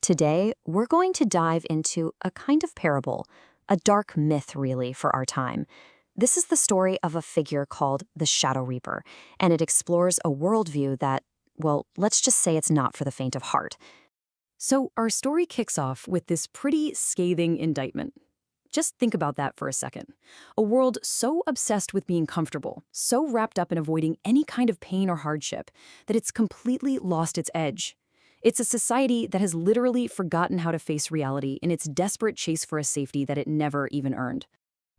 Today, we're going to dive into a kind of parable, a dark myth, really, for our time. This is the story of a figure called the Shadow Reaper, and it explores a worldview that, well, let's just say it's not for the faint of heart. So our story kicks off with this pretty scathing indictment. Just think about that for a second. A world so obsessed with being comfortable, so wrapped up in avoiding any kind of pain or hardship, that it's completely lost its edge. It's a society that has literally forgotten how to face reality in its desperate chase for a safety that it never even earned.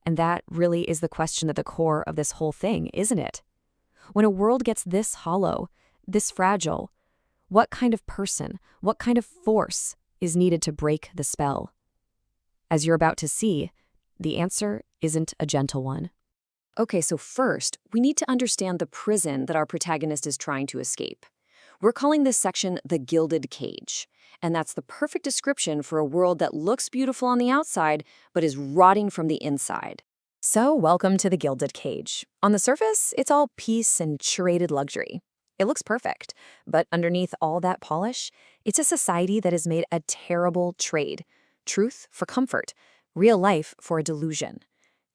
And that really is the question at the core of this whole thing, isn't it? When a world gets this hollow, this fragile, what kind of person, what kind of force is needed to break the spell? As you're about to see, the answer isn't a gentle one. Okay, so first, we need to understand the prison that our protagonist is trying to escape. We're calling this section the Gilded Cage, and that's the perfect description for a world that looks beautiful on the outside, but is rotting from the inside. So, welcome to the Gilded Cage. On the surface, it's all peace and curated luxury. It looks perfect, but underneath all that polish, it's a society that has made a terrible trade. Truth for comfort, real life for a delusion.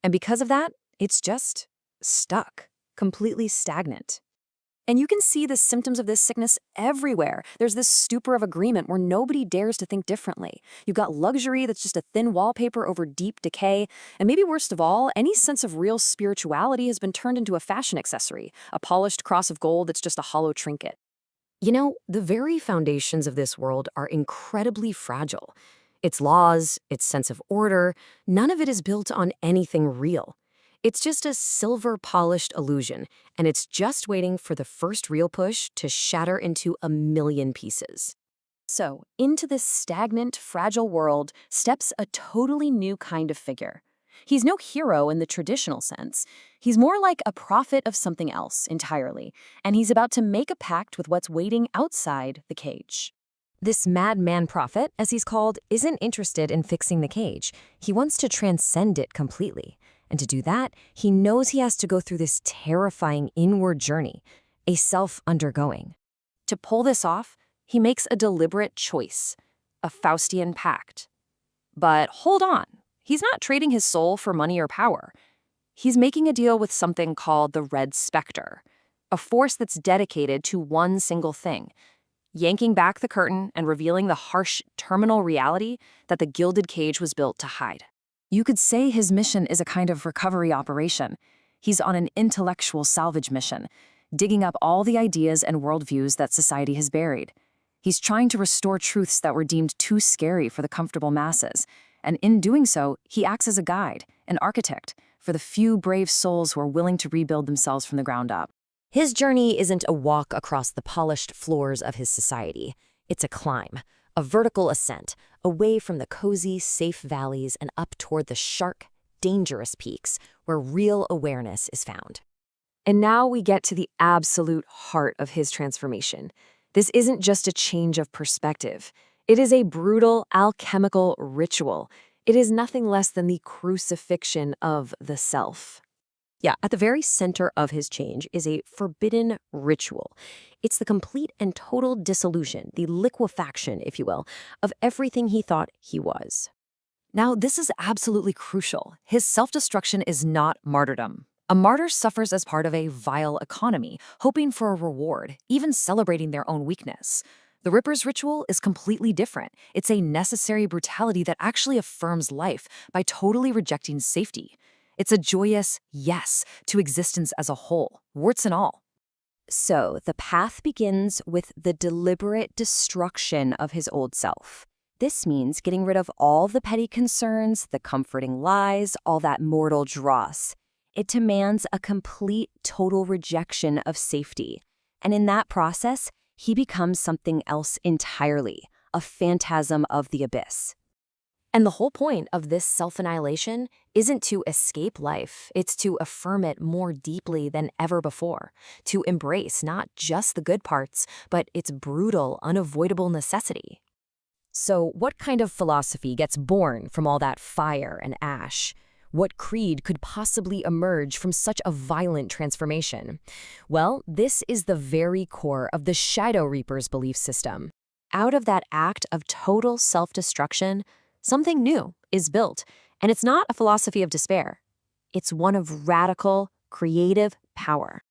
And because of that, it's just stuck, completely stagnant. And you can see the symptoms of this sickness everywhere. There's this stupor of agreement where nobody dares to think differently. You've got luxury that's just a thin wallpaper over deep decay. And maybe worst of all, any sense of real spirituality has been turned into a fashion accessory, a polished cross of gold that's just a hollow trinket. You know, the very foundations of this world are incredibly fragile. Its laws, its sense of order, none of it is built on anything real. It's just a silver-polished illusion, and it's just waiting for the first real push to shatter into a million pieces. So, into this stagnant, fragile world steps a totally new kind of figure. He's no hero in the traditional sense. He's more like a prophet of something else entirely, and he's about to make a pact with what's waiting outside the cage. This madman prophet, as he's called, isn't interested in fixing the cage. He wants to transcend it completely. And to do that, he knows he has to go through this terrifying inward journey, a self-undergoing. To pull this off, he makes a deliberate choice, a Faustian pact. But hold on, he's not trading his soul for money or power. He's making a deal with something called the Red Spectre, a force that's dedicated to one single thing, yanking back the curtain and revealing the harsh, terminal reality that the Gilded Cage was built to hide. You could say his mission is a kind of recovery operation. He's on an intellectual salvage mission, digging up all the ideas and worldviews that society has buried. He's trying to restore truths that were deemed too scary for the comfortable masses, and in doing so, he acts as a guide, an architect, for the few brave souls who are willing to rebuild themselves from the ground up. His journey isn't a walk across the polished floors of his society. It's a climb, a vertical ascent, away from the cozy, safe valleys and up toward the sharp, dangerous peaks where real awareness is found. And now we get to the absolute heart of his transformation. This isn't just a change of perspective. It is a brutal, alchemical ritual. It is nothing less than the crucifixion of the self. Yeah, at the very center of his change is a forbidden ritual. It's the complete and total dissolution, the liquefaction, if you will, of everything he thought he was. Now, this is absolutely crucial. His self-destruction is not martyrdom. A martyr suffers as part of a vile economy, hoping for a reward, even celebrating their own weakness. The Ripper's ritual is completely different. It's a necessary brutality that actually affirms life by totally rejecting safety. It's a joyous yes to existence as a whole, warts and all. So the path begins with the deliberate destruction of his old self. This means getting rid of all the petty concerns, the comforting lies, all that mortal dross. It demands a complete, total rejection of safety. And in that process, he becomes something else entirely, a phantasm of the abyss. And the whole point of this self-annihilation isn't to escape life, it's to affirm it more deeply than ever before, to embrace not just the good parts, but its brutal, unavoidable necessity. So what kind of philosophy gets born from all that fire and ash? What creed could possibly emerge from such a violent transformation? Well, this is the very core of the Shadow Reaper's belief system. out of that act of total self-destruction, something new is built. And it's not a philosophy of despair. It's one of radical, creative power.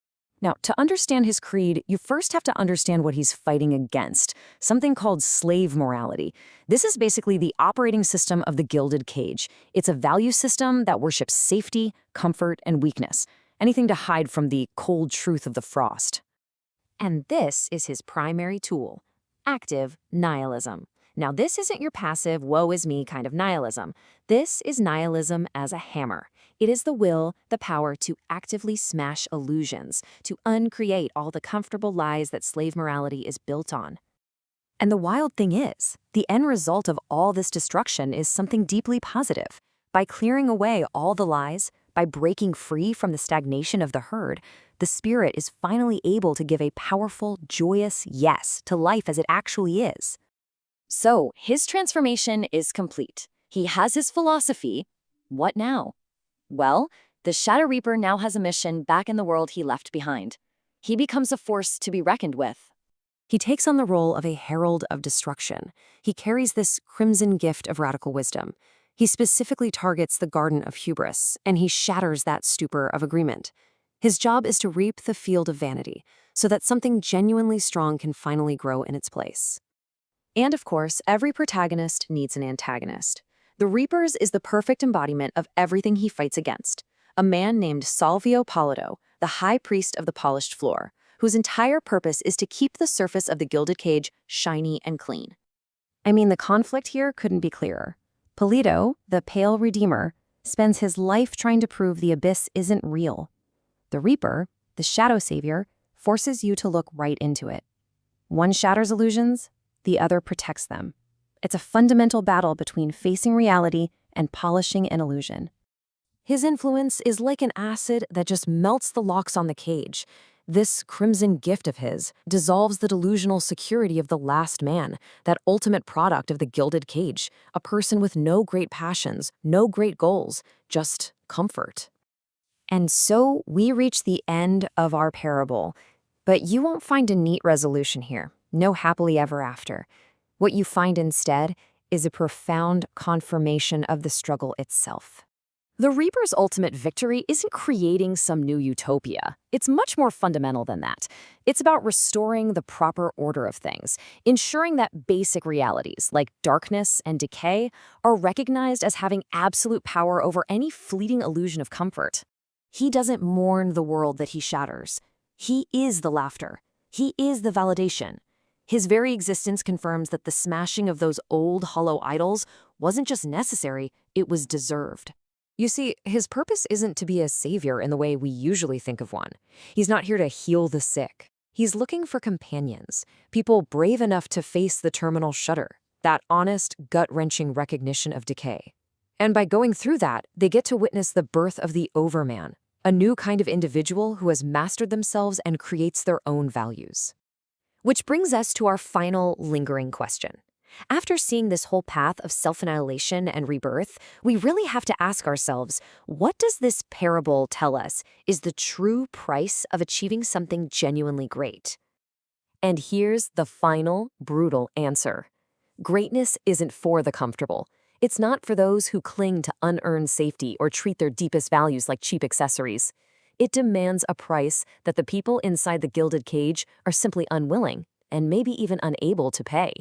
Now, to understand his creed, you first have to understand what he's fighting against, something called slave morality. This is basically the operating system of the Gilded Cage. It's a value system that worships safety, comfort, and weakness, anything to hide from the cold truth of the frost. And this is his primary tool, active nihilism. Now, this isn't your passive, woe is me kind of nihilism. This is nihilism as a hammer. It is the will, the power to actively smash illusions, to uncreate all the comfortable lies that slave morality is built on. And the wild thing is, the end result of all this destruction is something deeply positive. By clearing away all the lies, by breaking free from the stagnation of the herd, the spirit is finally able to give a powerful, joyous yes to life as it actually is. So, his transformation is complete. He has his philosophy. What now? Well, the Shadow Reaper now has a mission back in the world he left behind. He becomes a force to be reckoned with. He takes on the role of a herald of destruction. He carries this crimson gift of radical wisdom. He specifically targets the garden of hubris, and he shatters that stupor of agreement. His job is to reap the field of vanity, so that something genuinely strong can finally grow in its place. And of course, every protagonist needs an antagonist. The Reaper's is the perfect embodiment of everything he fights against. A man named Salvio Pallado, the high priest of the polished floor, whose entire purpose is to keep the surface of the Gilded Cage shiny and clean. I mean, the conflict here couldn't be clearer. Polito, the pale redeemer, spends his life trying to prove the abyss isn't real. The Reaper, the shadow savior, forces you to look right into it. One shatters illusions, the other protects them. It's a fundamental battle between facing reality and polishing an illusion. His influence is like an acid that just melts the locks on the cage. This crimson gift of his dissolves the delusional security of the last man, that ultimate product of the Gilded Cage, a person with no great passions, no great goals, just comfort. And so we reach the end of our parable. But you won't find a neat resolution here, no happily ever after. What you find instead is a profound confirmation of the struggle itself. The Reaper's ultimate victory isn't creating some new utopia. It's much more fundamental than that. It's about restoring the proper order of things, ensuring that basic realities like darkness and decay are recognized as having absolute power over any fleeting illusion of comfort. He doesn't mourn the world that he shatters. He is the laughter. He is the validation. His very existence confirms that the smashing of those old, hollow idols wasn't just necessary, it was deserved. You see, his purpose isn't to be a savior in the way we usually think of one. He's not here to heal the sick. He's looking for companions, people brave enough to face the terminal shudder, that honest, gut-wrenching recognition of decay. And by going through that, they get to witness the birth of the Overman, a new kind of individual who has mastered themselves and creates their own values. Which brings us to our final lingering question. After seeing this whole path of self-annihilation and rebirth, we really have to ask ourselves, what does this parable tell us is the true price of achieving something genuinely great? And here's the final, brutal answer. Greatness isn't for the comfortable. It's not for those who cling to unearned safety or treat their deepest values like cheap accessories. It demands a price that the people inside the Gilded Cage are simply unwilling and maybe even unable to pay.